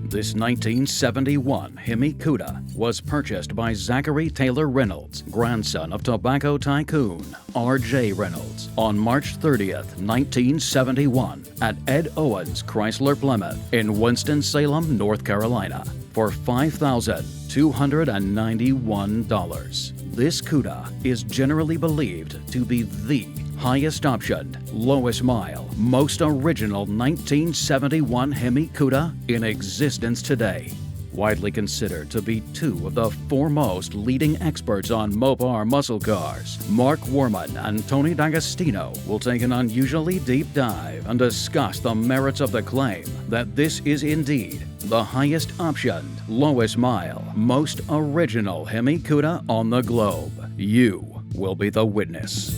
This 1971 Hemicuda was purchased by Zachary Taylor Reynolds, grandson of tobacco tycoon R.J. Reynolds, on March 30th, 1971 at Ed Owens Chrysler Plymouth in Winston-Salem, North Carolina for $5,291. This Cuda is generally believed to be the highest optioned, lowest mile, most original 1971 Hemicuda in existence today. Widely considered to be two of the foremost leading experts on Mopar muscle cars, Mark Worman and Tony D'Agostino will take an unusually deep dive and discuss the merits of the claim that this is indeed the highest optioned, lowest mile, most original Hemicuda on the globe. You will be the witness.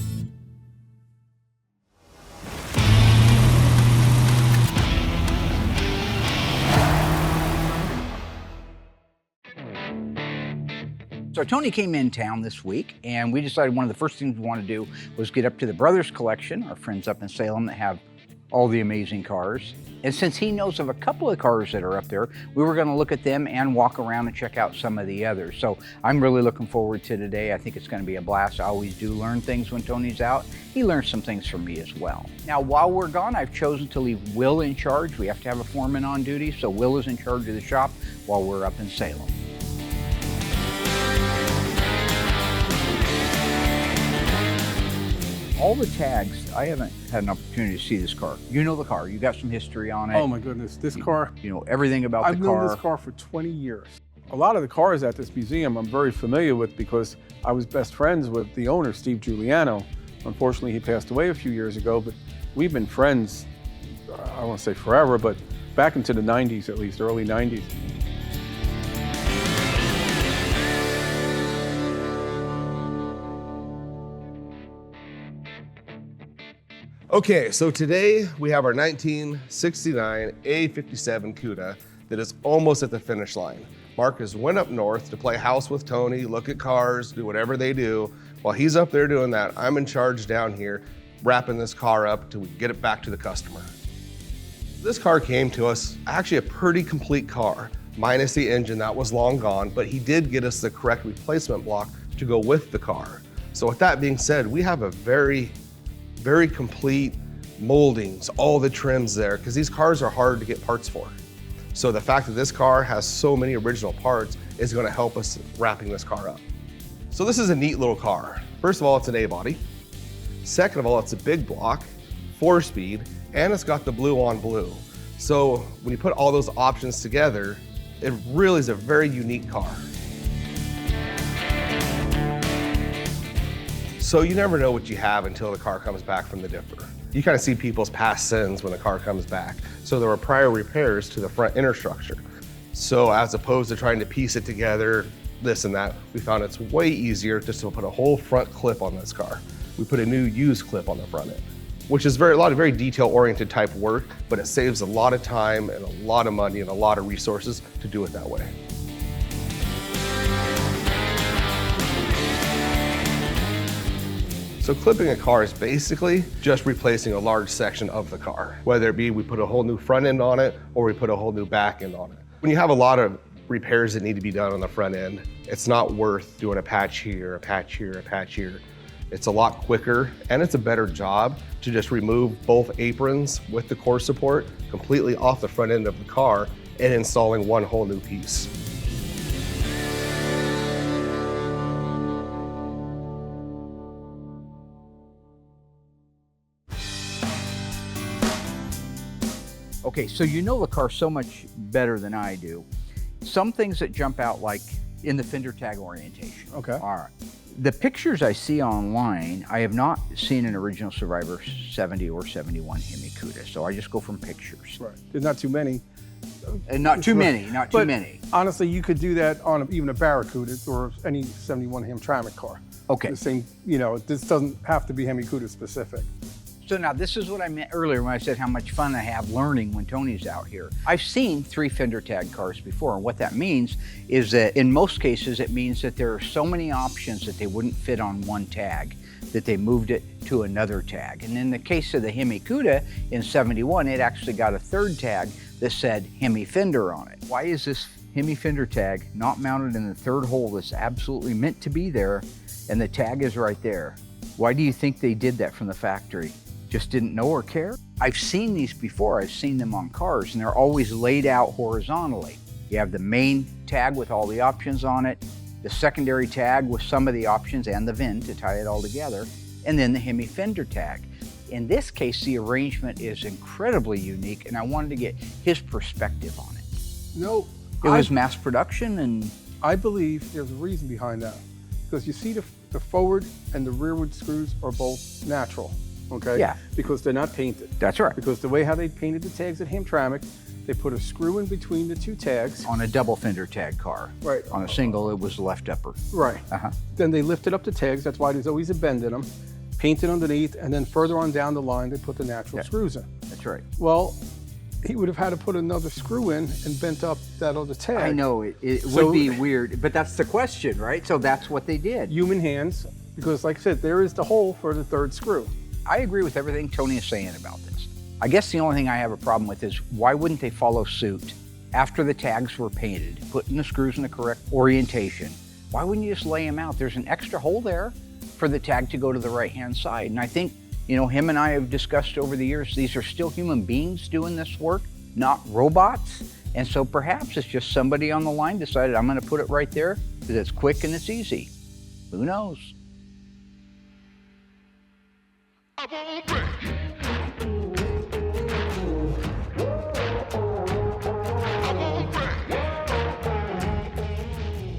So Tony came in town this week, and we decided one of the first things we wanted to do was get up to the Brothers Collection, our friends up in Salem that have all the amazing cars. And since he knows of a couple of cars that are up there, we were going to look at them and walk around and check out some of the others. So I'm really looking forward to today. I think it's going to be a blast. I always do learn things when Tony's out. He learns some things from me as well. Now, while we're gone, I've chosen to leave Will in charge. We have to have a foreman on duty, so Will is in charge of the shop while we're up in Salem. All the tags, I haven't had an opportunity to see this car. You know the car, you got some history on it. Oh my goodness, this car. You know everything about the car. I've known this car for 20 years. A lot of the cars at this museum I'm very familiar with because I was best friends with the owner, Steve Giuliano. Unfortunately, he passed away a few years ago, but we've been friends, I won't say forever, but back into the 90s at least, early 90s. Okay, so today we have our 1969 A57 Cuda that is almost at the finish line. Mark has went up north to play house with Tony, look at cars, do whatever they do. While he's up there doing that, I'm in charge down here, wrapping this car up till we get it back to the customer. This car came to us, actually a pretty complete car, minus the engine that was long gone, but he did get us the correct replacement block to go with the car. So with that being said, we have a very complete moldings, all the trims there, because these cars are hard to get parts for. So the fact that this car has so many original parts is going to help us wrapping this car up. So this is a neat little car. First of all, it's an A-body. Second of all, it's a big block, 4-speed, and it's got the blue on blue. So when you put all those options together, it really is a very unique car. So you never know what you have until the car comes back from the dipper. You kind of see people's past sins when the car comes back. So there were prior repairs to the front inner structure. So as opposed to trying to piece it together, this and that, we found it's way easier just to put a whole front clip on this car. We put a new used clip on the front end, which is a lot of very detail-oriented type work, but it saves a lot of time and a lot of money and a lot of resources to do it that way. So clipping a car is basically just replacing a large section of the car, whether it be we put a whole new front end on it or we put a whole new back end on it. When you have a lot of repairs that need to be done on the front end, it's not worth doing a patch here, a patch here, a patch here. It's a lot quicker and it's a better job to just remove both aprons with the core support completely off the front end of the car and installing one whole new piece. Okay, so you know the car so much better than I do. Some things that jump out, like in the fender tag orientation. Okay. All right. The pictures I see online, I have not seen an original Survivor 70 or 71 Hemicuda, so I just go from pictures. Right. There's not too many. And not too many, not too many. Honestly, you could do that on even a Barracuda or any 71 Hamtramck car. Okay. The same, you know, this doesn't have to be Hemicuda specific. So now this is what I meant earlier when I said how much fun I have learning when Tony's out here. I've seen 3 fender tag cars before, and what that means is that in most cases it means that there are so many options that they wouldn't fit on one tag that they moved it to another tag. And in the case of the Hemicuda in 71, it actually got a 3rd tag that said Hemi fender on it. Why is this Hemi fender tag not mounted in the third hole that's absolutely meant to be there, and the tag is right there? Why do you think they did that from the factory? Just didn't know or care? I've seen these before. I've seen them on cars, and they're always laid out horizontally. You have the main tag with all the options on it, the secondary tag with some of the options and the VIN to tie it all together, and then the Hemi fender tag. In this case, the arrangement is incredibly unique, and I wanted to get his perspective on it. No, It was mass production, and I believe there's a reason behind that. Because you see the forward and the rearward screws are both natural, okay? Yeah. Because they're not painted. that's right. Because the way how they painted the tags at Hamtramck, they put a screw in between the two tags. On a double fender tag car. Right. On a single, it was left upper. Right. Uh-huh. Then they lifted up the tags, that's why there's always a bend in them, painted underneath, and then further on down the line, they put the natural screws in. That's right. Well, he would have had to put another screw in and bent up that other tag. I know, it So- would be weird, but that's the question, right? So that's what they did. Human hands, because like I said, there is the hole for the third screw. I agree with everything Tony is saying about this. I guess the only thing I have a problem with is why wouldn't they follow suit after the tags were painted, putting the screws in the correct orientation? Why wouldn't you just lay them out? There's an extra hole there for the tag to go to the right-hand side. And I think, you know, him and I have discussed over the years, these are still human beings doing this work, not robots. And so perhaps it's just somebody on the line decided, I'm gonna put it right there because it's quick and it's easy. Who knows?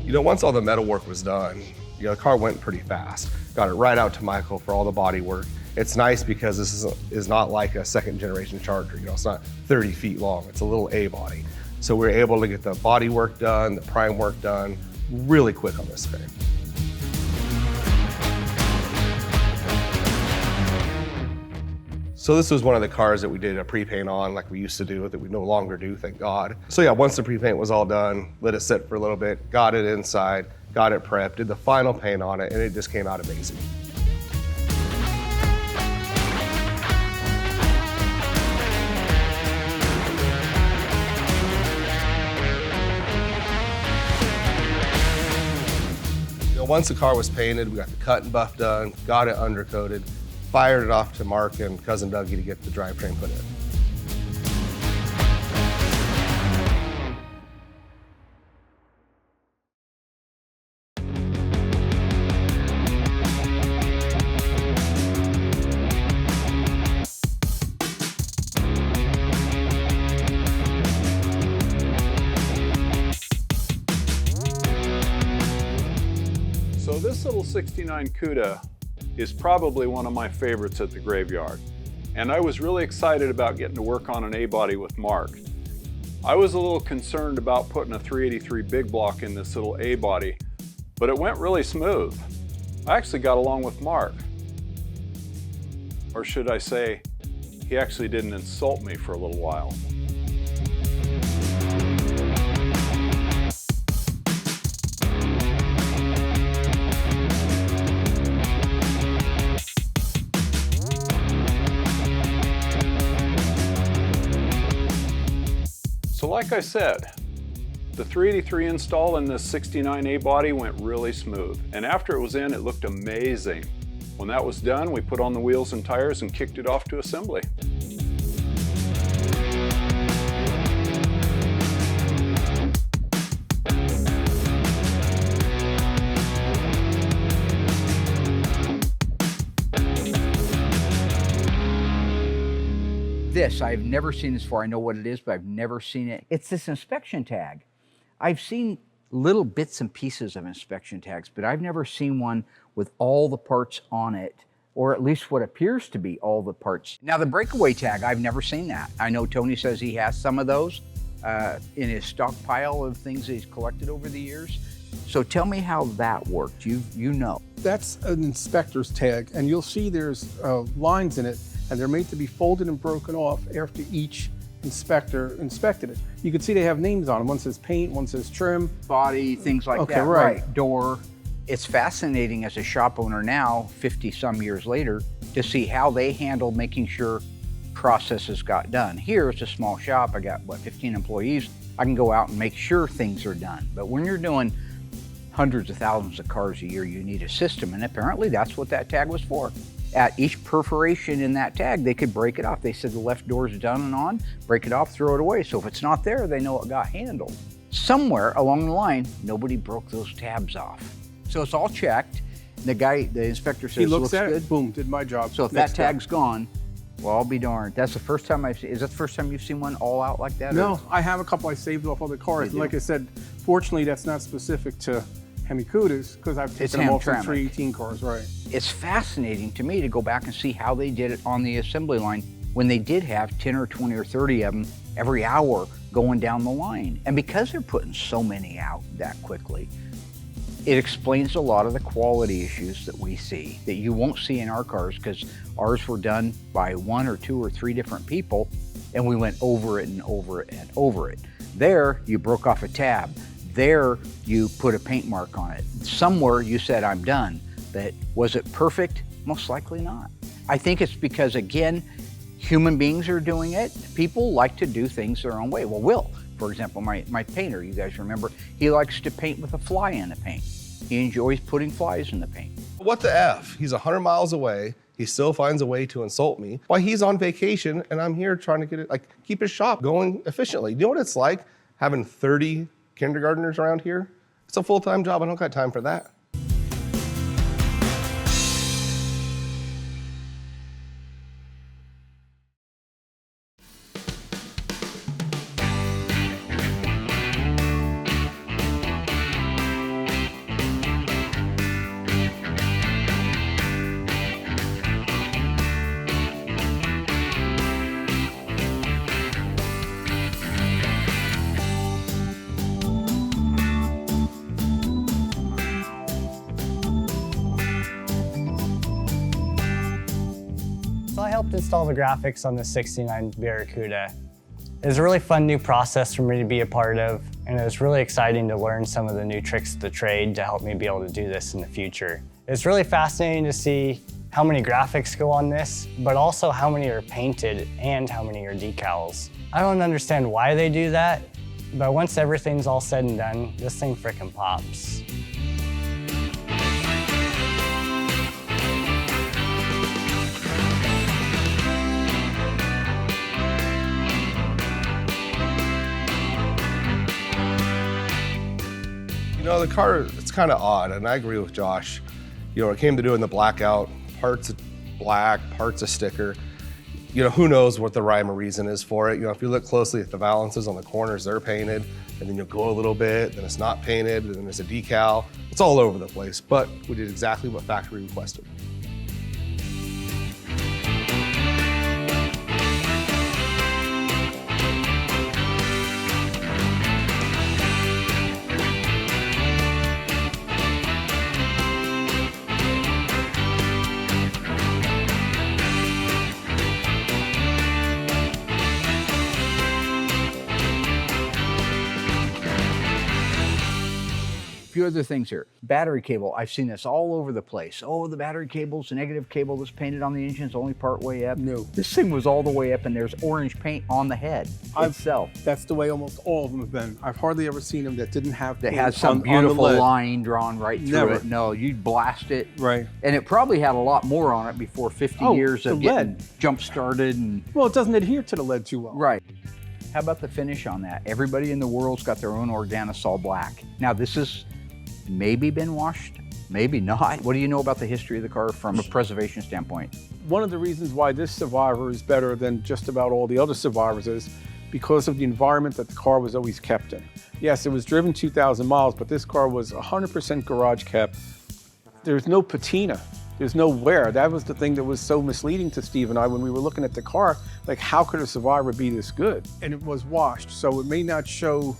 You know, once all the metal work was done, you know, the car went pretty fast. Got it right out to Michael for all the body work. It's nice because this is not like a second generation Charger. You know, it's not 30 feet long. It's a little A body. So we're able to get the body work done, the prime work done really quick on this thing. So this was one of the cars that we did a pre-paint on like we used to do that we no longer do, thank God. So yeah, once the pre-paint was all done, let it sit for a little bit, got it inside, got it prepped, did the final paint on it, and it just came out amazing. You know, once the car was painted, we got the cut and buff done, got it undercoated, fired it off to Mark and cousin Dougie to get the drivetrain put in. So this little 69 Cuda is probably one of my favorites at the graveyard. And I was really excited about getting to work on an A-body with Mark. I was a little concerned about putting a 383 big block in this little A-body, but it went really smooth. I actually got along with Mark. Or should I say, he actually didn't insult me for a little while. So like I said, the 383 install in this 69 A-body went really smooth. And after it was in, it looked amazing. When that was done, we put on the wheels and tires and kicked it off to assembly. This, I've never seen this before. I know what it is, but I've never seen it. It's this inspection tag. I've seen little bits and pieces of inspection tags, but I've never seen one with all the parts on it, or at least what appears to be all the parts. Now the breakaway tag, I've never seen that. I know Tony says he has some of those in his stockpile of things that he's collected over the years. So tell me how that worked. You know. That's an inspector's tag, and you'll see there's lines in it, and they're made to be folded and broken off after each inspector inspected it. You can see they have names on them. One says paint, one says trim. Body, things like Okay, that. right. Door. It's fascinating as a shop owner now, 50 some years later, to see how they handle making sure processes got done. Here it's a small shop. I got, what, 15 employees. I can go out and make sure things are done. But when you're doing hundreds of thousands of cars a year, you need a system, and apparently that's what that tag was for. At each perforation in that tag, they could break it off. They said the left door is done and on, break it off, throw it away. So if it's not there, they know it got handled. Somewhere along the line, nobody broke those tabs off. So it's all checked. The inspector says, He looks at good. it, boom, did my job. So if that tag's gone, well, I'll be darned. That's the first time I've seen. Is that the first time you've seen one all out like that? No, I have a couple I saved off other cars. Like I said, fortunately, that's not specific to Hemicudas, because I've taken them off from 318 cars, right. It's fascinating to me to go back and see how they did it on the assembly line when they did have 10 or 20 or 30 of them every hour going down the line. And because they're putting so many out that quickly, it explains a lot of the quality issues that we see that you won't see in our cars, because ours were done by 1 or 2 or 3 different people, and we went over it and over it and over it. There, you broke off a tab. There, you put a paint mark on it. Somewhere you said, I'm done. But was it perfect? Most likely not. I think it's because, again, human beings are doing it. People like to do things their own way. Well, Will, for example, my painter, you guys remember, he likes to paint with a fly in the paint. He enjoys putting flies in the paint. What the F? He's 100 miles away. He still finds a way to insult me while he's on vacation, and I'm here trying to get it, keep his shop going efficiently. You know what it's like having 30 kindergartners around here? It's a full-time job. I don't got time for that. So I helped install the graphics on the 69 Barracuda. It was a really fun new process for me to be a part of, and it was really exciting to learn some of the new tricks of the trade to help me be able to do this in the future. It's really fascinating to see how many graphics go on this, but also how many are painted and how many are decals. I don't understand why they do that, but once everything's all said and done, this thing frickin' pops. You know, the car, it's kind of odd, and I agree with Josh. You know, when it came to doing the blackout, parts black, parts a sticker. You know, who knows what the rhyme or reason is for it. You know, if you look closely at the valances on the corners, they're painted, and then you'll go a little bit, then it's not painted, and then there's a decal. It's all over the place, but we did exactly what factory requested. A few other things here. Battery cable, I've seen this all over the place. Oh, the battery cable's the negative cable that's painted on the engine is only part way up. No. This thing was all the way up and there's orange paint on the head itself. That's the way almost all of them have been. I've hardly ever seen them that didn't have That paint has some on the beautiful lead. line drawn right through Never. it. No, you'd blast it. Right. And it probably had a lot more on it before 50 years of getting jump started and Well, it doesn't adhere to the lead too well. right. How about the finish on that? Everybody in the world's got their own Organosol black. Now this is maybe been washed, maybe not. What do you know about the history of the car from a preservation standpoint? One of the reasons why this Survivor is better than just about all the other Survivors is because of the environment that the car was always kept in. Yes, it was driven 2,000 miles, but this car was 100% garage kept. There's no patina. There's no wear. That was the thing that was so misleading to Steve and I when we were looking at the car. Like, how could a Survivor be this good? And it was washed, so it may not show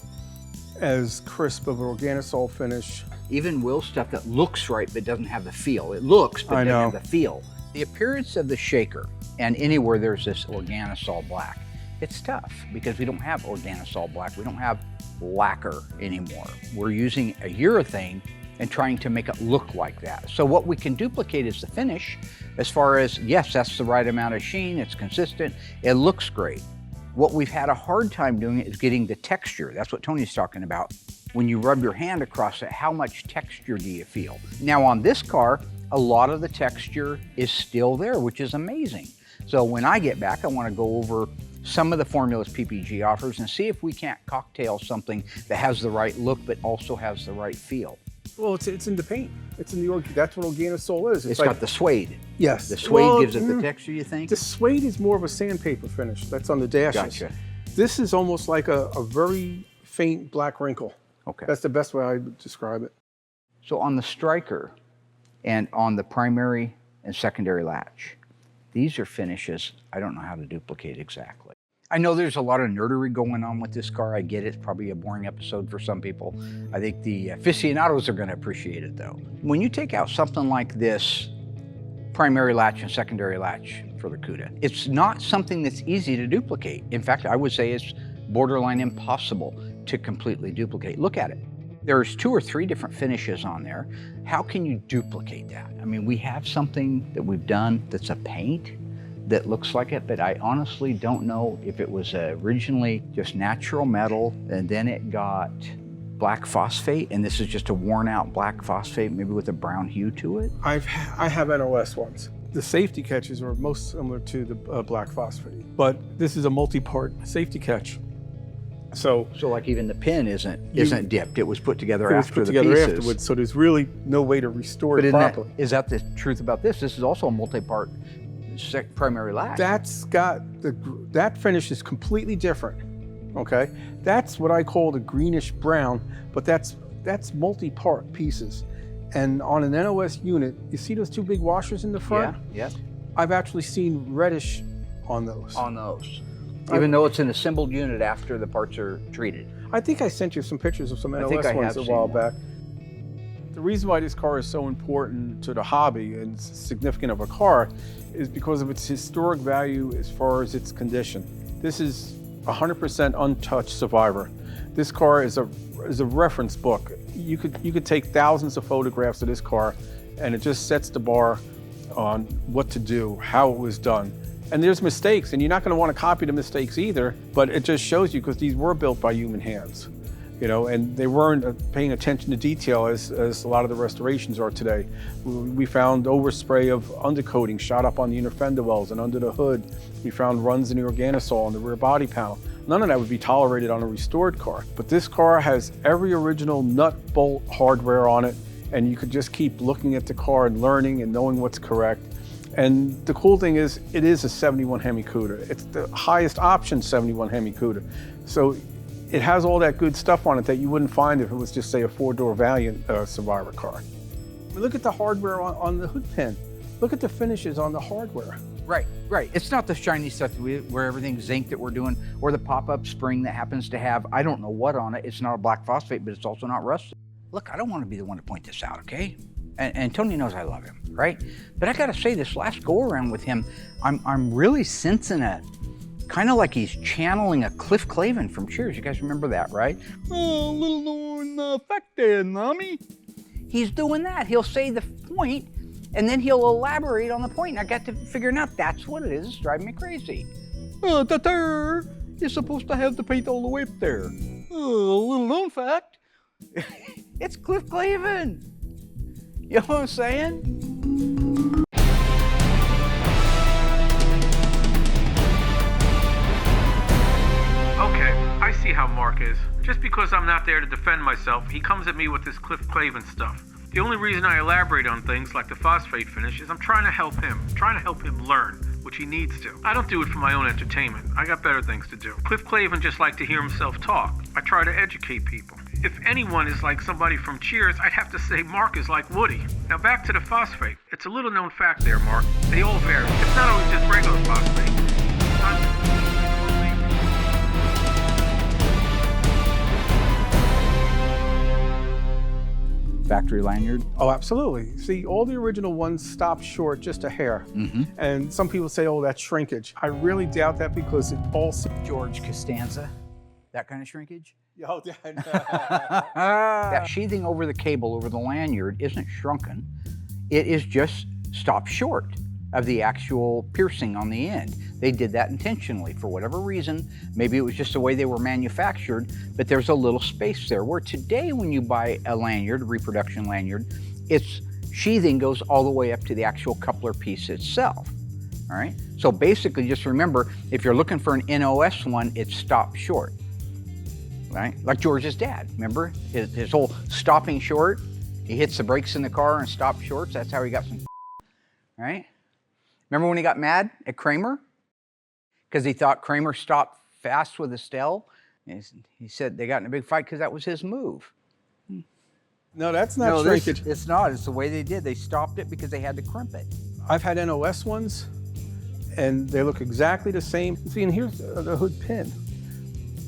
as crisp of an Organosol finish. Even Will stuff that looks right but doesn't have the feel. It looks but doesn't have the feel. The appearance of the shaker, and anywhere there's this Organosol black, it's tough because we don't have Organosol black. We don't have lacquer anymore. We're using a urethane and trying to make it look like that. So what we can duplicate is the finish, as far as, yes, that's the right amount of sheen, it's consistent, it looks great. What we've had a hard time doing is getting the texture. That's what Tony's talking about. When you rub your hand across it, how much texture do you feel? Now on this car, a lot of the texture is still there, which is amazing. So when I get back, I want to go over some of the formulas PPG offers and see if we can't cocktail something that has the right look, but also has the right feel. Well, it's in the paint. It's in the that's what Organosol is. It's got the suede. Yes. The suede gives it the texture, you think? The suede is more of a sandpaper finish. That's on the dashes. Gotcha. This is almost like a very faint black wrinkle. Okay. That's the best way I would describe it. So on the striker and on the primary and secondary latch, these are finishes I don't know how to duplicate exactly. I know there's a lot of nerdery going on with this car. I get it. It's probably a boring episode for some people. I think the aficionados are going to appreciate it though. When you take out something like this primary latch and secondary latch for the Cuda, it's not something that's easy to duplicate. In fact, I would say it's borderline impossible to completely duplicate. Look at it. There's 2 or 3 different finishes on there. How can you duplicate that? I mean, we have something that we've done that's a paint that looks like it, but I honestly don't know if it was originally just natural metal and then it got black phosphate, and this is just a worn out black phosphate, maybe with a brown hue to it. I have NOS ones. The safety catches are most similar to the black phosphate, but this is a multi-part safety catch. So like even the pin isn't dipped. It was put together after the pieces. afterwards. So there's really no way to restore it properly. Is that the truth about this? This is also a multi-part primary latch. That finish is completely different. Okay, that's what I call the greenish brown, but that's multi-part pieces. And on an NOS unit, you see those 2 big washers in the front? Yeah. I've actually seen reddish on those. Even though it's an assembled unit after the parts are treated. I think I sent you some pictures of some NOS think I ones have a while seen back. The reason why this car is so important to the hobby and significant of a car is because of its historic value as far as its condition. This is 100% untouched Survivor. This car is a reference book. You could take thousands of photographs of this car, and it just sets the bar on what to do, how it was done. And there's mistakes, and you're not going to want to copy the mistakes either, but it just shows you because these were built by human hands, you know, and they weren't paying attention to detail as a lot of the restorations are today. We found overspray of undercoating shot up on the inner fender wells and under the hood. We found runs in the Organosol on the rear body panel. None of that would be tolerated on a restored car. But this car has every original nut bolt hardware on it, and you could just keep looking at the car and learning and knowing what's correct. And the cool thing is, it is a 71 Hemicuda. It's the highest option 71 Hemicuda. So it has all that good stuff on it that you wouldn't find if it was just, say, a 4-door Valiant Survivor car. Look at the hardware on the hood pin. Look at the finishes on the hardware. Right. It's not the shiny stuff where everything's zinc that we're doing, or the pop-up spring that happens to have, I don't know what on it. It's not a black phosphate, but it's also not rusted. Look, I don't want to be the one to point this out, okay? And Tony knows I love him, right? But I gotta say, this last go-around with him, I'm really sensing a, kind of like he's channeling a Cliff Clavin from Cheers. You guys remember that, right? Oh, little known fact there, Nami. He's doing that. He'll say the point, and then he'll elaborate on the point. And I got to figuring out that's what it is. It's driving me crazy. You're supposed to have the paint all the way up there. Little known fact. It's Cliff Clavin. You know what I'm saying? Okay, I see how Mark is. Just because I'm not there to defend myself, he comes at me with this Cliff Clavin stuff. The only reason I elaborate on things like the phosphate finish is I'm trying to help him. Trying to help him learn, which he needs to. I don't do it for my own entertainment. I got better things to do. Cliff Clavin just likes to hear himself talk. I try to educate people. If anyone is like somebody from Cheers, I'd have to say Mark is like Woody. Now back to the phosphate. It's a little known fact there, Mark. They all vary. It's not always just regular phosphate. Factory lanyard? Oh, absolutely. See, all the original ones stop short just a hair. Mm-hmm. And some people say, oh, that's shrinkage. I really doubt that because it all... George Costanza, that kind of shrinkage? Oh, yeah. That sheathing over the cable, over the lanyard, isn't shrunken. It is just stopped short of the actual piercing on the end. They did that intentionally for whatever reason. Maybe it was just the way they were manufactured, but there's a little space there. Where today when you buy a lanyard, a reproduction lanyard, its sheathing goes all the way up to the actual coupler piece itself. All right, so basically just remember, if you're looking for an NOS one, it's stopped short, right? Like George's dad, remember? His whole stopping short, he hits the brakes in the car and stops short, so that's how he got some, right? Remember when he got mad at Kramer? Because he thought Kramer stopped fast with Estelle? He said they got in a big fight because that was his move. No, that's not No, shrinkage. it's not. It's the way they did. They stopped it because they had to crimp it. I've had NOS ones, and they look exactly the same. See, and here's the hood pin.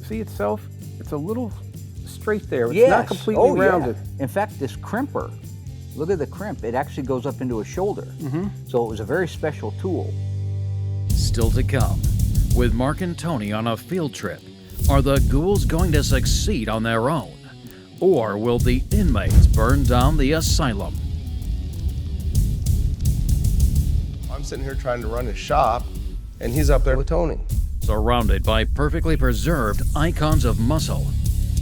See itself? It's a little straight there. It's not completely rounded. In fact, this crimper, look at the crimp. It actually goes up into a shoulder. So it was a very special tool. Still to come, with Mark and Tony on a field trip, are the ghouls going to succeed on their own? Or will the inmates burn down the asylum? I'm sitting here trying to run his shop, and he's up there with Tony. Surrounded by perfectly preserved icons of muscle,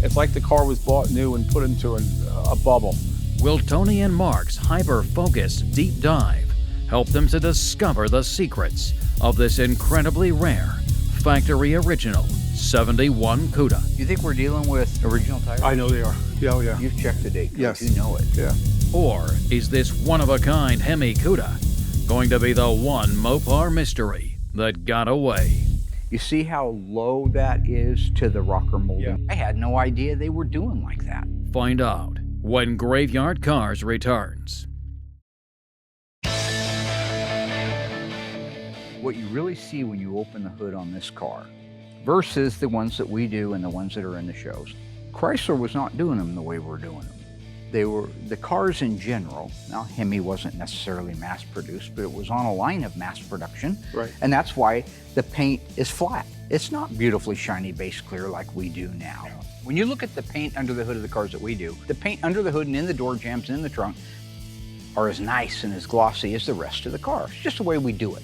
It's like the car was bought new and put into a bubble. will Tony and Mark's hyper-focused deep dive help them to discover the secrets of this incredibly rare factory original 71 Cuda? Do you think we're dealing with original tires? I know they are. Yeah, oh yeah. You've checked the date. Yes. You know it. Yeah. Or is this one-of-a-kind Hemicuda going to be the one Mopar mystery that got away? You see how low that is to the rocker molding? Yeah. I had no idea they were doing like that. Find out when Graveyard Carz returns. What you really see when you open the hood on this car versus the ones that we do and the ones that are in the shows. Chrysler was not doing them the way we're doing them. They were, the cars in general, now Hemi wasn't necessarily mass produced, but it was on a line of mass production. Right. And that's why the paint is flat. It's not beautifully shiny base clear like we do now. When you look at the paint under the hood of the cars that we do, the paint under the hood and in the door jambs and in the trunk are as nice and as glossy as the rest of the car. It's just the way we do it.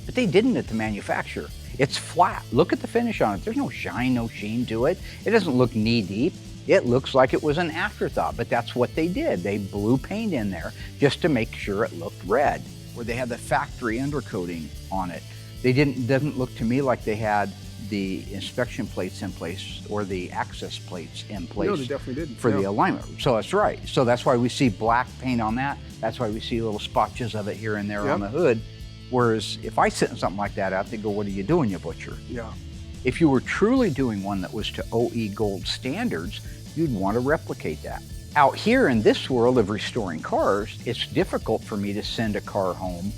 But they didn't at the manufacturer. It's flat. Look at the finish on it. There's no shine, no sheen to it. It doesn't look knee deep. It looks like it was an afterthought, but that's what they did. They blew paint in there just to make sure it looked red. Where they had the factory undercoating on it. Doesn't look to me like they had the inspection plates in place or the access plates in place. No, they definitely didn't. For the alignment. So that's right. So that's why we see black paint on that. That's why we see little spotches of it here and there on the hood. Whereas if I sent something like that out, they'd go, "What are you doing, you butcher?" Yeah. If you were truly doing one that was to OE Gold standards, you'd want to replicate that. Out here in this world of restoring cars, it's difficult for me to send a car home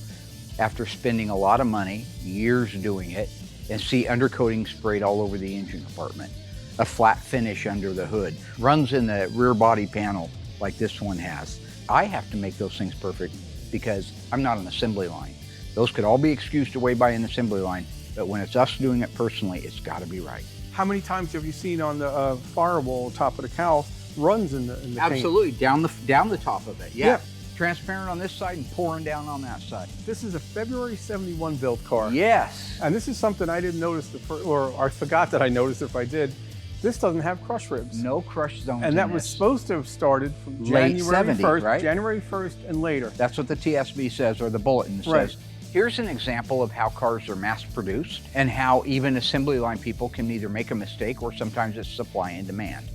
after spending a lot of money, years doing it, and see undercoating sprayed all over the engine compartment, a flat finish under the hood, runs in the rear body panel like this one has. I have to make those things perfect because I'm not an assembly line. Those could all be excused away by an assembly line, but when it's us doing it personally, it's got to be right. How many times have you seen on the firewall, top of the cowl, runs in the paint? Absolutely, down the top of it, Yeah. Transparent on this side and pouring down on that side. This is a February '71 built car. Yes. And this is something I didn't notice, or I forgot that I noticed if I did. This doesn't have crush ribs. No crush zones. And that in was this. supposed to have started from Late January 70, 1st, right? January 1st and later. That's what the TSB says, or the bulletin Right. says. Here's an example of how cars are mass produced and how even assembly line people can either make a mistake or sometimes it's supply and demand.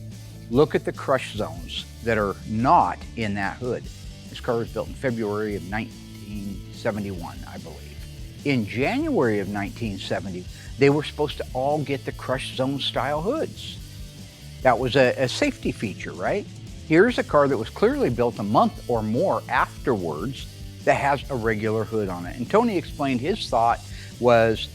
Look at the crush zones that are not in that hood. This car was built in February of 1971, I believe. In January of 1970, they were supposed to all get the crush zone style hoods. That was a safety feature, right? Here's a car that was clearly built a month or more afterwards that has a regular hood on it. And Tony explained his thought was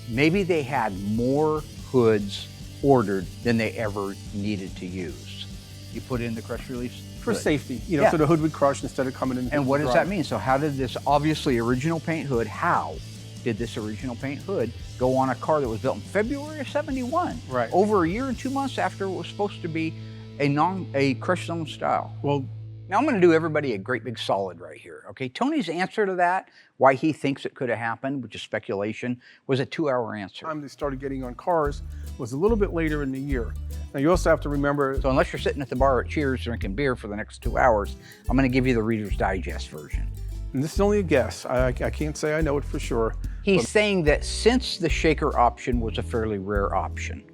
maybe they had more hoods ordered than they ever needed to use. You put in the crush release For hood. safety, you know, Yeah. so the hood would crush instead of coming in. And what does dry. that mean? So how did this obviously original paint hood, how did this original paint hood go on a car that was built in February of '71. Right. Over a year and 2 months after it was supposed to be a crushed zone style. Well, now I'm going to do everybody a great big solid right here. Okay, Tony's answer to that, why he thinks it could have happened, which is speculation, was a 2-hour answer. the time they started getting on Carz was a little bit later in the year. Now you also have to remember, So unless you're sitting at the bar at Cheers drinking beer for the next 2 hours, I'm going to give you the Reader's Digest version. and this is only a guess, I can't say I know it for sure. He's saying that since the shaker option was a fairly rare option,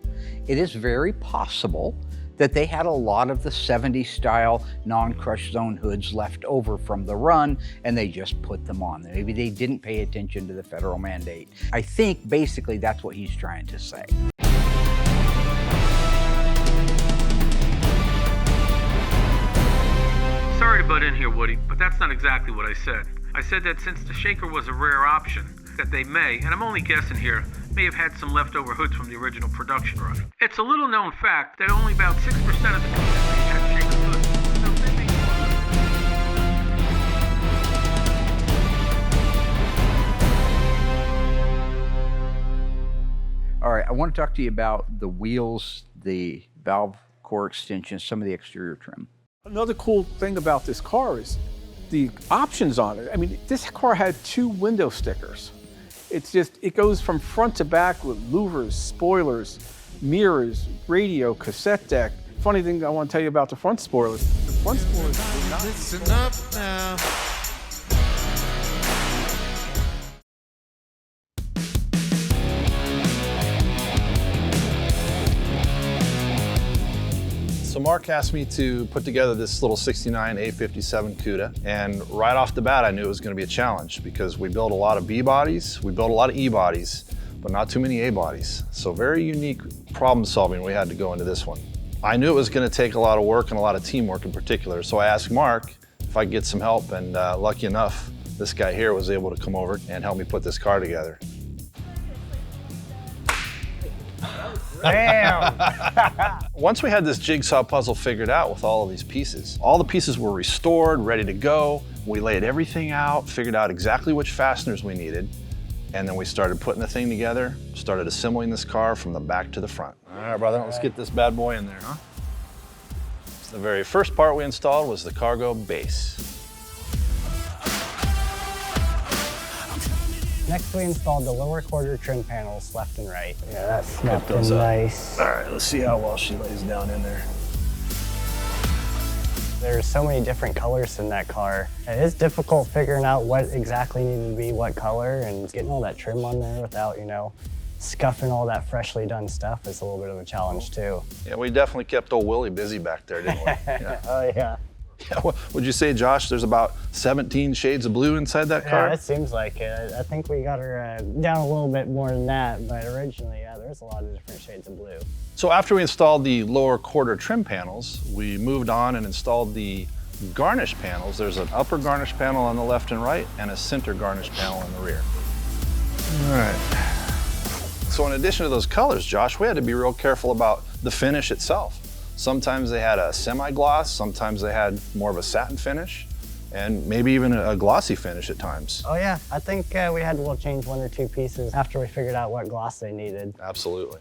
it is very possible that they had a lot of the 70s style non-crush zone hoods left over from the run and they just put them on. Maybe they didn't pay attention to the federal mandate. I think basically that's what he's trying to say. Sorry to butt in here, Woody, but that's not exactly what I said. I said that since the shaker was a rare option, that they may, and I'm only guessing here, may have had some leftover hoods from the original production run. It's a little known fact that only about 6% of the Cudas had shaker hoods. So they may- All right, I want to talk to you about the wheels, the valve core extensions, some of the exterior trim. Another cool thing about this car is the options on it. I mean, this car had 2 window stickers. It's just, it goes from front to back with louvers, spoilers, mirrors, radio, cassette deck. Funny thing I want to tell you about the front spoilers. The front spoilers were not. Listen up now. So Mark asked me to put together this little 69 A57 Cuda, and right off the bat I knew it was going to be a challenge because we build a lot of B bodies, we build a lot of E bodies, but not too many A bodies. So very unique problem solving we had to go into this one. I knew it was going to take a lot of work and a lot of teamwork in particular, so I asked Mark if I could get some help, and lucky enough, this guy here was able to come over and help me put this car together. Damn! Once we had this jigsaw puzzle figured out with all of these pieces, all the pieces were restored, ready to go. We laid everything out, figured out exactly which fasteners we needed, and then we started putting the thing together, started assembling this car from the back to the front. All right, brother, let's get this bad boy in there, huh? So the very first part we installed was the cargo base. Next, we installed the lower quarter trim panels left and right. Yeah, that snapped in those up. nice. All right, let's see how well she lays down in there. There's so many different colors in that car. It is difficult figuring out what exactly needed to be what color, and getting all that trim on there without, you know, scuffing all that freshly done stuff is a little bit of a challenge too. Yeah, we definitely kept old Willie busy back there, didn't we? Yeah. Oh yeah. Yeah, would you say, Josh, there's about 17 shades of blue inside that car? Yeah, it seems like it. I think we got her down a little bit more than that, but originally, yeah, there's a lot of different shades of blue. So after we installed the lower quarter trim panels, we moved on and installed the garnish panels. There's an upper garnish panel on the left and right and a center garnish panel in the rear. All right. So in addition to those colors, Josh, we had to be real careful about the finish itself. Sometimes they had a semi-gloss, sometimes they had more of a satin finish, and maybe even a glossy finish at times. Oh yeah, I think we had to change 1 or 2 pieces after we figured out what gloss they needed. Absolutely.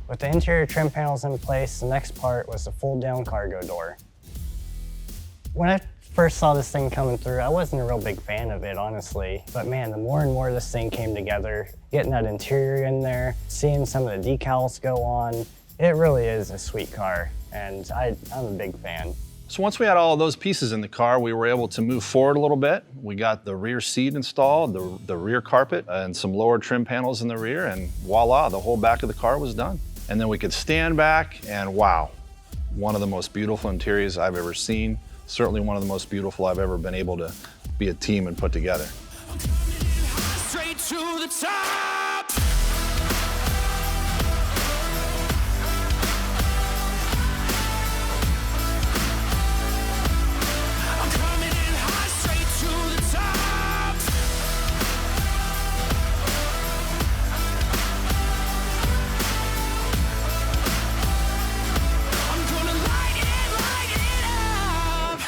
With the interior trim panels in place, the next part was the fold-down cargo door. When I first saw this thing coming through, I wasn't a real big fan of it, honestly. But man, the more and more this thing came together, getting that interior in there, seeing some of the decals go on, it really is a sweet car, and I'm a big fan. So once we had all of those pieces in the car, we were able to move forward a little bit. We got the rear seat installed, the rear carpet, and some lower trim panels in the rear, and voila, the whole back of the car was done. And then we could stand back, and wow, one of the most beautiful interiors I've ever seen. Certainly one of the most beautiful I've ever been able to be a team and put together. Straight to the top. I'm coming in high, straight to the top. I'm gonna light it up.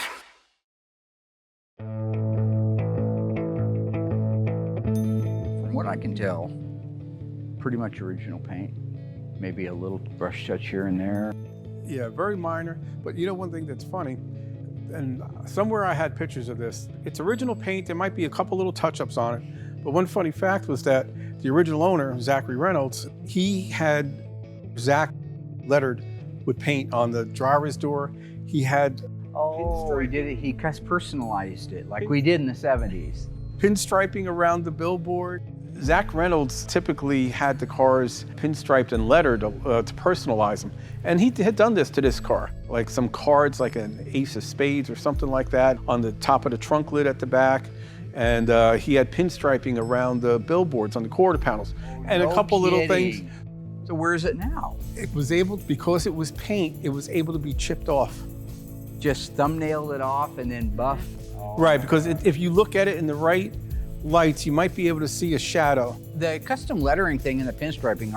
can tell, pretty much original paint. Maybe a little brush touch here and there. Yeah, very minor. But you know one thing that's funny, and somewhere I had pictures of this, it's original paint. There might be a couple little touch-ups on it. But one funny fact was that the original owner, Zachary Reynolds, he had Zach lettered with paint on the driver's door. He had He did it. He personalized it like we did in the 70s. pinstriping around the billboard. Zach Reynolds typically had the cars pinstriped and lettered to personalize them. And he had done this to this car, like some cards, like an ace of spades or something like that on the top of the trunk lid at the back. And he had pinstriping around the billboards on the quarter panels and a couple little things. So where is it now? It was able, because it was paint, it was able to be chipped off. Just thumbnailed it off and then buff? Right, because if you look at it in the right lights, you might be able to see a shadow. The custom lettering thing and the pinstriping,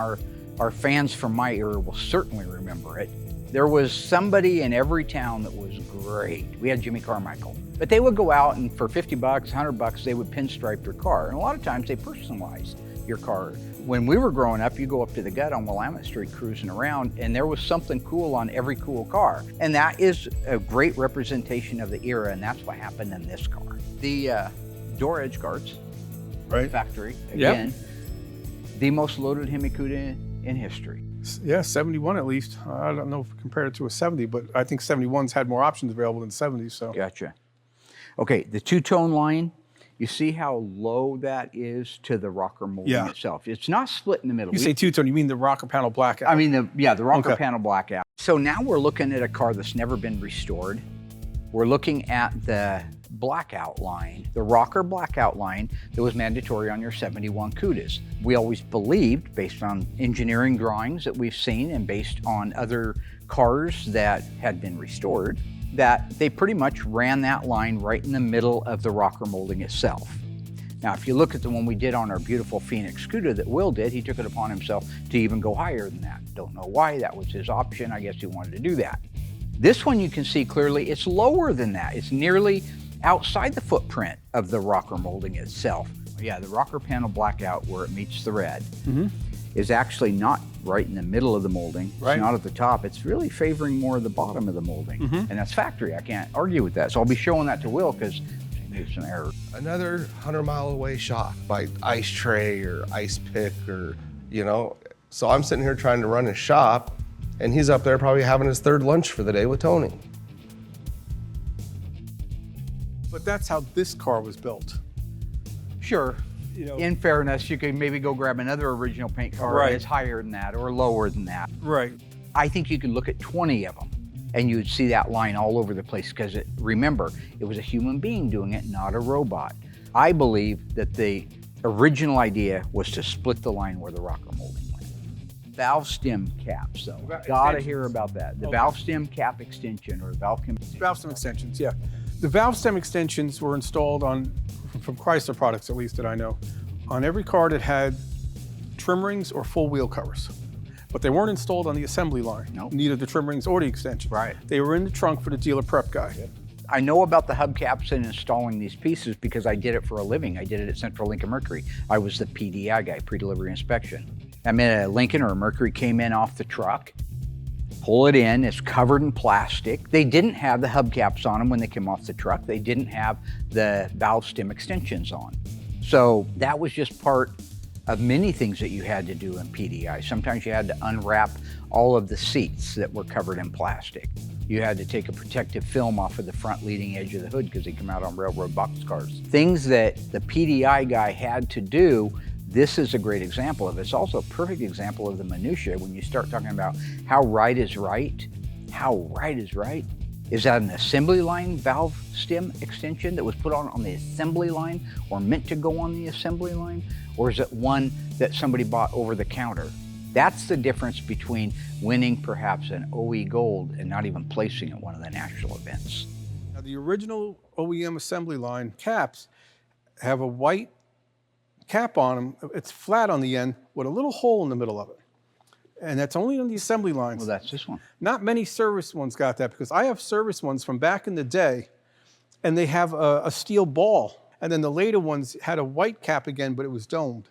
our fans from my era will certainly remember it. There was somebody in every town that was great. We had Jimmy Carmichael. But they would go out and for 50 bucks, 100 bucks, they would pinstripe your car. And a lot of times they personalized your car. When we were growing up, you go up to the gut on Willamette Street cruising around and there was something cool on every cool car. And that is a great representation of the era, and that's what happened in this car. The door edge guards, right? Factory, again, the most loaded Hemicuda in history. Yeah, 71 at least. I don't know if compared it to a 70, but I think 71's had more options available than 70s, so. Gotcha. Okay, the two-tone line, you see how low that is to the rocker molding itself. It's not split in the middle. You say two-tone, you mean the rocker panel blackout? I mean, the rocker panel blackout. So now we're looking at a car that's never been restored. We're looking at the blackout line, the rocker blackout line that was mandatory on your 71 Cudas. We always believed, based on engineering drawings that we've seen and based on other cars that had been restored, that they pretty much ran that line right in the middle of the rocker molding itself. Now, if you look at the one we did on our beautiful Phoenix Cuda that Will did, he took it upon himself to even go higher than that. Don't know why, that was his option. I guess he wanted to do that. This one you can see clearly, it's lower than that. It's nearly outside the footprint of the rocker molding itself. Yeah, the rocker panel blackout where it meets the red is actually not right in the middle of the molding. It's not at the top. It's really favoring more of the bottom of the molding. And that's factory. I can't argue with that. So I'll be showing that to Will because there's some error. Another 100-mile away shot by ice tray or ice pick or, you know. So I'm sitting here trying to run his shop and he's up there probably having his third lunch for the day with Tony. But that's how this car was built. Sure. You know, in fairness, you could maybe go grab another original paint car that's higher than that or lower than that. Right. I think you could look at 20 of them and you'd see that line all over the place because remember, it was a human being doing it, not a robot. I believe that the original idea was to split the line where the rocker molding went. Valve stem caps, though. Gotta hear about that. The valve stem cap extension or valve stem extensions, yeah. The valve stem extensions were installed on, from Chrysler products at least that I know, on every car that had trim rings or full wheel covers. But they weren't installed on the assembly line, neither the trim rings or the extension. They were in the trunk for the dealer prep guy. I know about the hubcaps and installing these pieces because I did it for a living. I did it at Central Lincoln Mercury. I was the PDI guy, pre-delivery inspection. I mean, a Lincoln or a Mercury came in off the truck, pull it in, it's covered in plastic. They didn't have the hubcaps on them when they came off the truck. They didn't have the valve stem extensions on. So that was just part of many things that you had to do in PDI. Sometimes you had to unwrap all of the seats that were covered in plastic. You had to take a protective film off of the front leading edge of the hood because they come out on railroad boxcars. Things that the PDI guy had to do, this is a great example of it. It's also a perfect example of the minutia when you start talking about how right is right. How right is right? Is that an assembly line valve stem extension that was put on the assembly line or meant to go on the assembly line? Or is it one that somebody bought over the counter? That's the difference between winning perhaps an OE Gold and not even placing at one of the national events. Now, the original OEM assembly line caps have a white cap on them. It's flat on the end with a little hole in the middle of it. And that's only on the assembly lines. Well, that's this one. Not many service ones got that because I have service ones from back in the day and they have a steel ball. And then the later ones had a white cap again, but it was domed.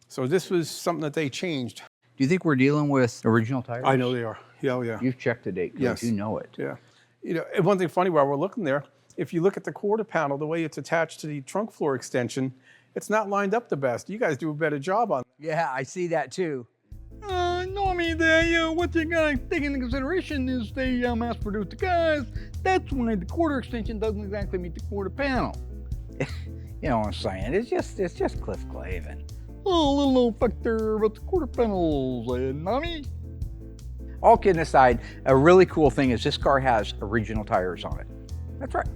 So this was something that they changed. Do you think we're dealing with original tires? I know they are. Yeah, oh, yeah. You've checked the date code. Yes. You know it. Yeah. You know, and one thing funny while we're looking there, if you look at the quarter panel, the way it's attached to the trunk floor extension, it's not lined up the best. You guys do a better job on that. Yeah, I see that too. Normally, what you gotta take into consideration is they mass-produce the cars. That's why the quarter extension doesn't exactly meet the quarter panel. You know what I'm saying? It's just Cliff Clavin. Oh, a little factor about the quarter panels, Nami. All kidding aside, a really cool thing is this car has original tires on it. That's right,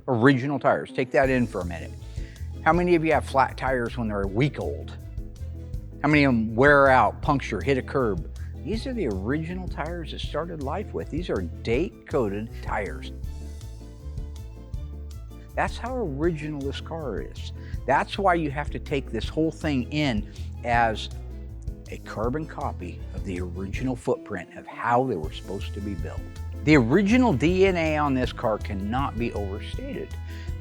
original tires. Take that in for a minute. How many of you have flat tires when they're a week old? How many of them wear out, puncture, hit a curb? These are the original tires that started life with. These are date-coded tires. That's how original this car is. That's why you have to take this whole thing in as a carbon copy of the original footprint of how they were supposed to be built. The original DNA on this car cannot be overstated.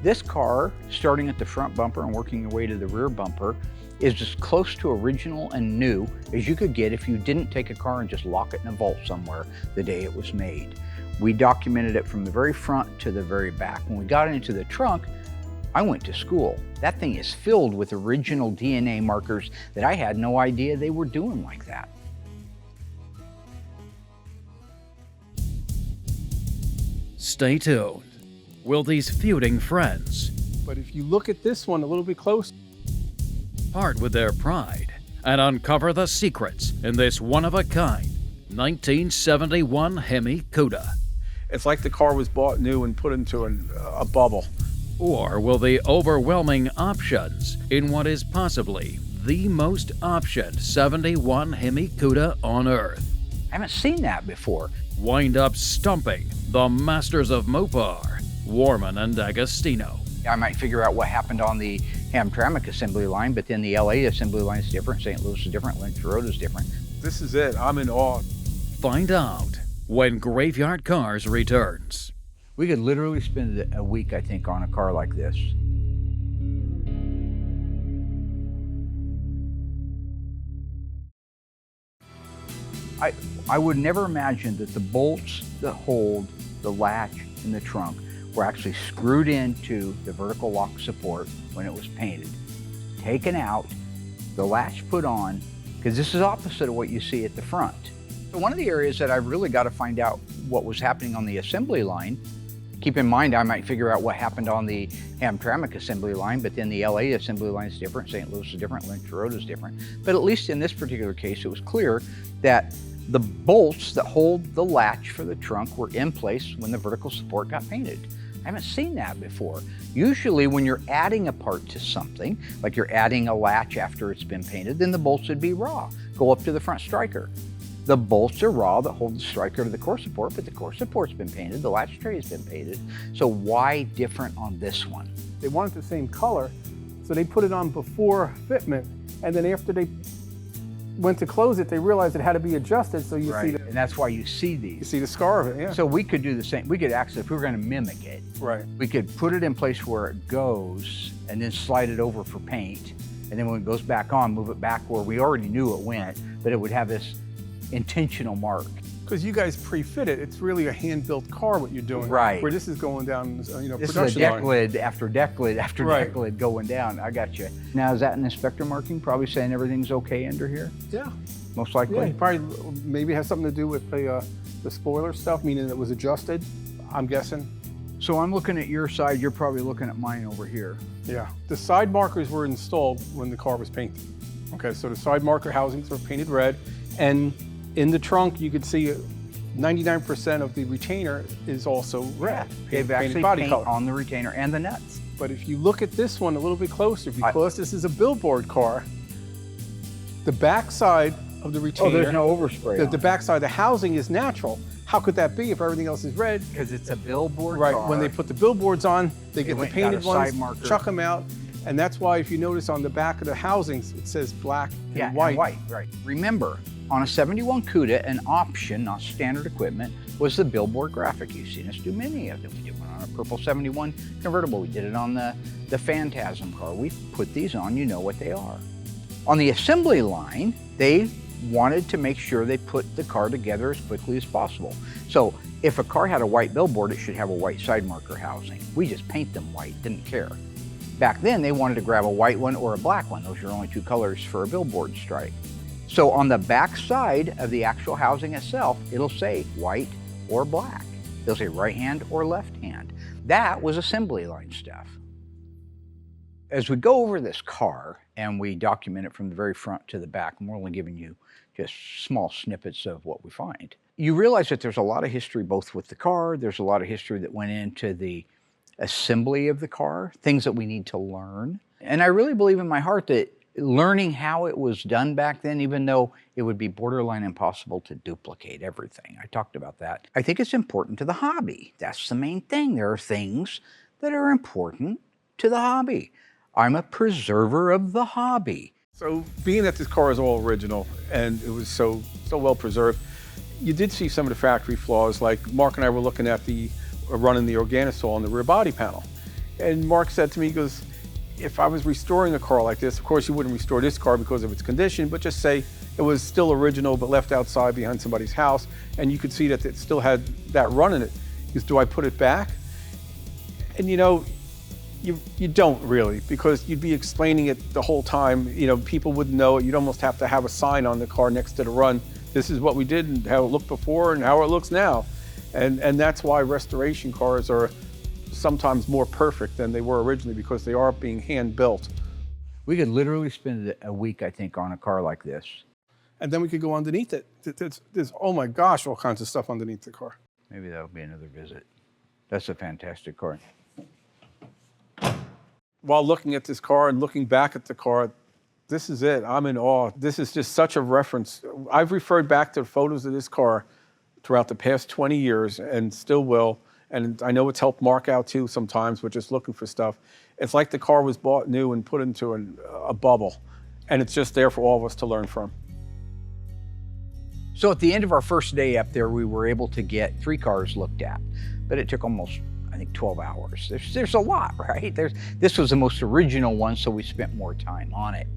This car, starting at the front bumper and working your way to the rear bumper, is as close to original and new as you could get if you didn't take a car and just lock it in a vault somewhere the day it was made. We documented it from the very front to the very back. When we got into the trunk, I went to school. That thing is filled with original DNA markers that I had no idea they were doing like that. Stay tuned. Will these feuding friends But if you look at this one a little bit closer, part with their pride and uncover the secrets in this one-of-a-kind 1971 Hemicuda? it's like the car was bought new and put into a bubble. Or will the overwhelming options in what is possibly the most optioned 71 Hemicuda on Earth I haven't seen that before. wind up stumping the masters of Mopar, Warman and Agostino? I might figure out what happened on the Hamtramck assembly line, but then the LA assembly line is different, St. Louis is different, Lynch Road is different. This is it. I'm in awe. Find out when Graveyard Carz returns. We could literally spend a week, I think, on a car like this. I would never imagine that the bolts that hold the latch in the trunk were actually screwed into the vertical lock support when it was painted. Taken out, the latch put on, because this is opposite of what you see at the front. So one of the areas that I've really got to find out what was happening on the assembly line. Keep in mind, I might figure out what happened on the Hamtramck assembly line, but then the LA assembly line is different, St. Louis is different, Lynch Road is different. But at least in this particular case, it was clear that the bolts that hold the latch for the trunk were in place when the vertical support got painted. I haven't seen that before. Usually when you're adding a part to something, like you're adding a latch after it's been painted, then the bolts would be raw, go up to the front striker. The bolts are raw that hold the striker to the core support, but the core support's been painted, the latch tray has been painted. So why different on this one? They wanted the same color, so they put it on before fitment, and then after they went to close it, they realized it had to be adjusted, so you see And that's why you see you these. see the scar of it, yeah. So we could do the same. We could actually, if we were going to mimic it, Right. we could put it in place where it goes and then slide it over for paint. And then when it goes back on, move it back where we already knew it went, but it would have this intentional mark. Because you guys pre-fit it, it's really a hand-built car what you're doing. Right. Where this is going down, This is a production deck line. lid after deck lid after Right. deck lid going down. I got you. Now, is that an inspector marking? Probably saying everything's okay under here? Yeah. Most Yeah, likely? it probably maybe has something to do with the spoiler stuff, meaning it was adjusted, I'm guessing. So I'm looking at your side, you're probably looking at mine over here. Yeah. The side markers were installed when the car was painted. Okay, so the side marker housings were painted red, and in the trunk you could see 99% of the retainer is also red. They've painted actually body paint color. on the retainer and the nuts. But if you look at this one a little bit closer, because this is a billboard car, the back side of the retainer, Oh, there's no overspray the back side, the housing is natural. How could that be if everything else is red? because it's a billboard Right, car. when they put the billboards on, they get the went and got painted a ones, side marker. chuck them out, and that's why if you notice on the back of the housings, it says black and Yeah, white. and white, right. Remember, on a 71 CUDA, an option, not standard equipment, was the billboard graphic. You've seen us do many of them. We did one on a purple 71 convertible. We did it on the Phantasm car. We put these on, you know what they are. On the assembly line, they wanted to make sure they put the car together as quickly as possible. So if a car had a white billboard, it should have a white side marker housing. We just paint them white, didn't care. Back then, they wanted to grab a white one or a black one. Those are only two colors for a billboard stripe. So on the back side of the actual housing itself, it'll say white or black. It'll say right hand or left hand. That was assembly line stuff. As we go over this car and we document it from the very front to the back, and we're only giving you just small snippets of what we find, you realize that there's a lot of history both with the car, there's a lot of history that went into the assembly of the car, things that we need to learn. And I really believe in my heart that learning how it was done back then, even though it would be borderline impossible to duplicate everything, I talked about that, I think it's important to the hobby. That's the main thing. There are things that are important to the hobby. I'm a preserver of the hobby. So being that this car is all original and it was so well preserved, you did see some of the factory flaws. Like Mark and I were looking at running the Organisol on the rear body panel. And Mark said to me, he goes, if I was restoring a car like this, of course you wouldn't restore this car because of its condition, but just say it was still original but left outside behind somebody's house and you could see that it still had that run in it. He goes, do I put it back? And you know, you don't really, because you'd be explaining it the whole time. You know, people wouldn't know it. You'd almost have to have a sign on the car next to the run. This is what we did and how it looked before and how it looks now. And that's why restoration cars are sometimes more perfect than they were originally, because they are being hand built. We could literally spend a week, I think, on a car like this. And then we could go underneath it. There's, oh my gosh, all kinds of stuff underneath the car. Maybe that'll be another visit. That's a fantastic car. While looking at this car and looking back at the car, this is it. I'm in awe. This is just such a reference. I've referred back to photos of this car throughout the past 20 years and still will. And I know it's helped Mark out too sometimes with just looking for stuff. It's like the car was bought new and put into a bubble. And it's just there for all of us to learn from. So at the end of our first day up there, we were able to get 3 cars looked at, but it took almost, I think, 12 hours. There's a lot, right? This was the most original one, so we spent more time on it.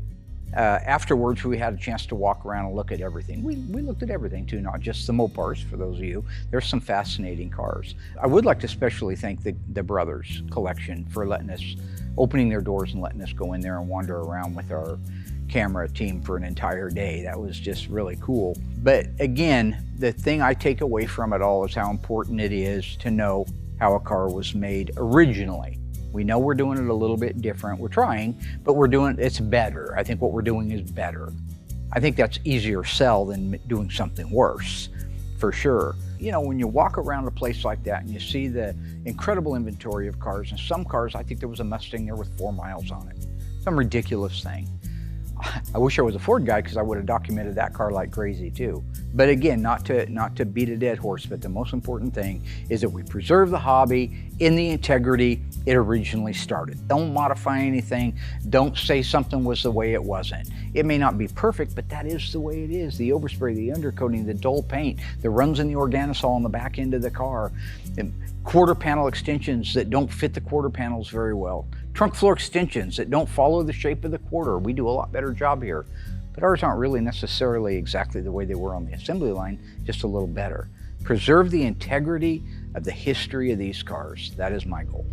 Afterwards, we had a chance to walk around and look at everything. We looked at everything too, not just the Mopars, for those of you. There's some fascinating cars. I would like to especially thank the Brothers collection for opening their doors and letting us go in there and wander around with our camera team for an entire day. That was just really cool. But again, the thing I take away from it all is how important it is to know how a car was made originally. We know we're doing it a little bit different. We're trying, but it's better. I think what we're doing is better. I think that's easier sell than doing something worse, for sure. You know, when you walk around a place like that and you see the incredible inventory of cars, and some cars, I think there was a Mustang there with 4 miles on it. Some ridiculous thing. I wish I was a Ford guy, because I would have documented that car like crazy too. But again, not to beat a dead horse, but the most important thing is that we preserve the hobby in the integrity it originally started. Don't modify anything. Don't say something was the way it wasn't. It may not be perfect, but that is the way it is. The overspray, the undercoating, the dull paint, the runs in the Organisol on the back end of the car, and quarter panel extensions that don't fit the quarter panels very well, trunk floor extensions that don't follow the shape of the quarter. We do a lot better job here, but ours aren't really necessarily exactly the way they were on the assembly line, just a little better. Preserve the integrity of the history of these cars. That is my goal.